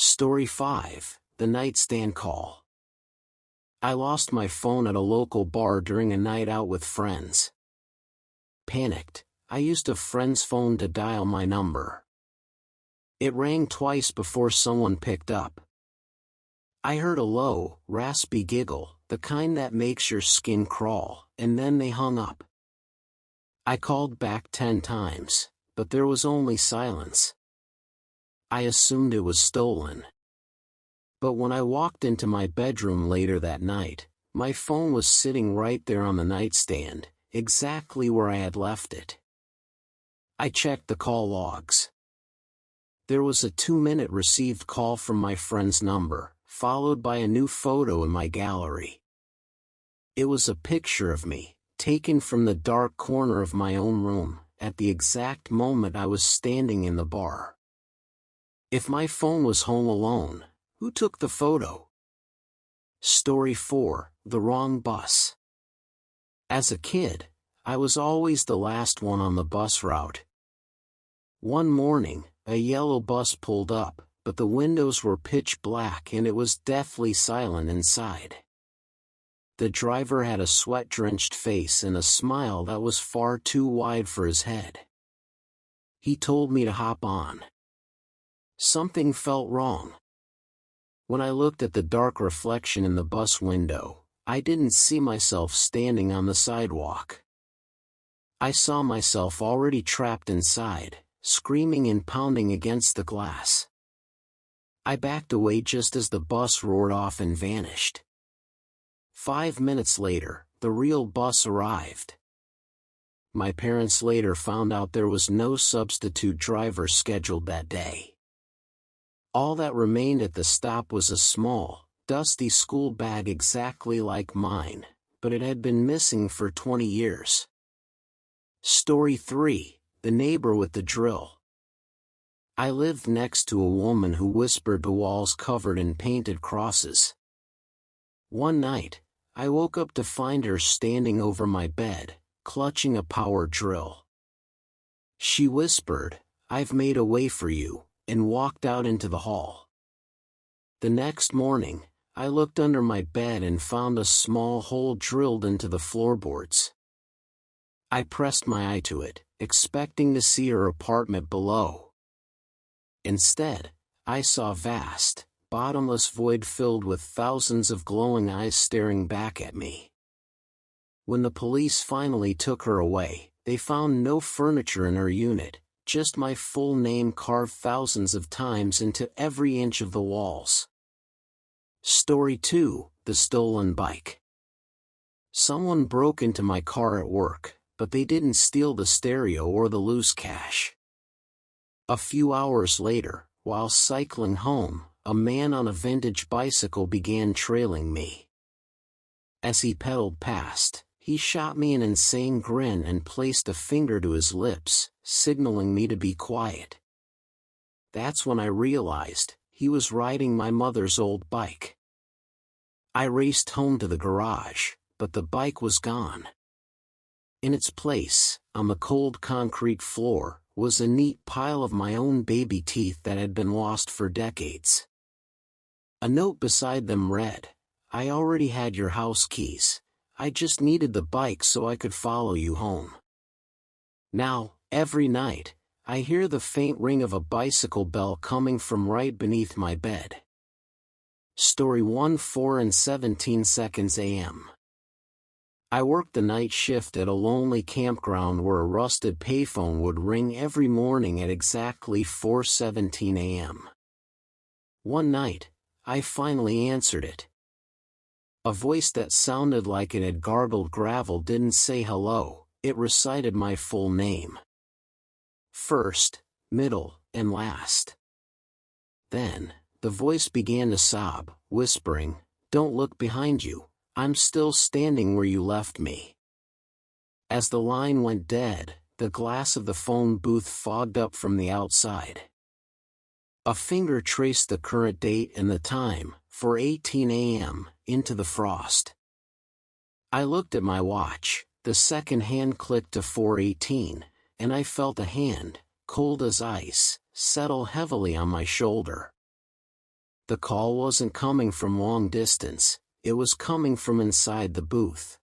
Story 5, The Nightstand Call. I lost my phone at a local bar during a night out with friends. Panicked, I used a friend's phone to dial my number. It rang twice before someone picked up. I heard a low, raspy giggle, the kind that makes your skin crawl, and then they hung up. I called back 10 times, but there was only silence. I assumed it was stolen. But when I walked into my bedroom later that night, my phone was sitting right there on the nightstand, exactly where I had left it. I checked the call logs. There was a 2-minute received call from my friend's number, followed by a new photo in my gallery. It was a picture of me, taken from the dark corner of my own room, at the exact moment I was standing in the bar. If my phone was home alone, who took the photo? Story 4, The Wrong Bus. As a kid, I was always the last one on the bus route. One morning, a yellow bus pulled up, but the windows were pitch black and it was deathly silent inside. The driver had a sweat-drenched face and a smile that was far too wide for his head. He told me to hop on. Something felt wrong. When I looked at the dark reflection in the bus window, I didn't see myself standing on the sidewalk. I saw myself already trapped inside, screaming and pounding against the glass. I backed away just as the bus roared off and vanished. 5 minutes later, the real bus arrived. My parents later found out there was no substitute driver scheduled that day. All that remained at the stop was a small, dusty school bag exactly like mine, but it had been missing for 20 years. Story 3, The Neighbor with the Drill. I lived next to a woman who whispered to walls covered in painted crosses. One night, I woke up to find her standing over my bed, clutching a power drill. She whispered, "I've made a way for you," and walked out into the hall. The next morning, I looked under my bed and found a small hole drilled into the floorboards. I pressed my eye to it, expecting to see her apartment below. Instead, I saw a vast, bottomless void filled with thousands of glowing eyes staring back at me. When the police finally took her away, they found no furniture in her unit, just my full name carved thousands of times into every inch of the walls. Story 2, The Stolen Bike. Someone broke into my car at work, but they didn't steal the stereo or the loose cash. A few hours later, while cycling home, a man on a vintage bicycle began trailing me. As he pedaled past, he shot me an insane grin and placed a finger to his lips, signaling me to be quiet. That's when I realized he was riding my mother's old bike. I raced home to the garage, but the bike was gone. In its place, on the cold concrete floor, was a neat pile of my own baby teeth that had been lost for decades. A note beside them read, "I already had your house keys. I just needed the bike so I could follow you home." Now, every night, I hear the faint ring of a bicycle bell coming from right beneath my bed. Story 1, 4 and 17 seconds a.m. I worked the night shift at a lonely campground where a rusted payphone would ring every morning at exactly 4:17 a.m. One night, I finally answered it. A voice that sounded like it had gargled gravel didn't say hello, it recited my full name. First, middle, and last. Then, the voice began to sob, whispering, "Don't look behind you, I'm still standing where you left me." As the line went dead, the glass of the phone booth fogged up from the outside. A finger traced the current date and the time, 4:18 a.m., into the frost. I looked at my watch, the second hand clicked to 4:18, and I felt a hand, cold as ice, settle heavily on my shoulder. The call wasn't coming from long distance, it was coming from inside the booth.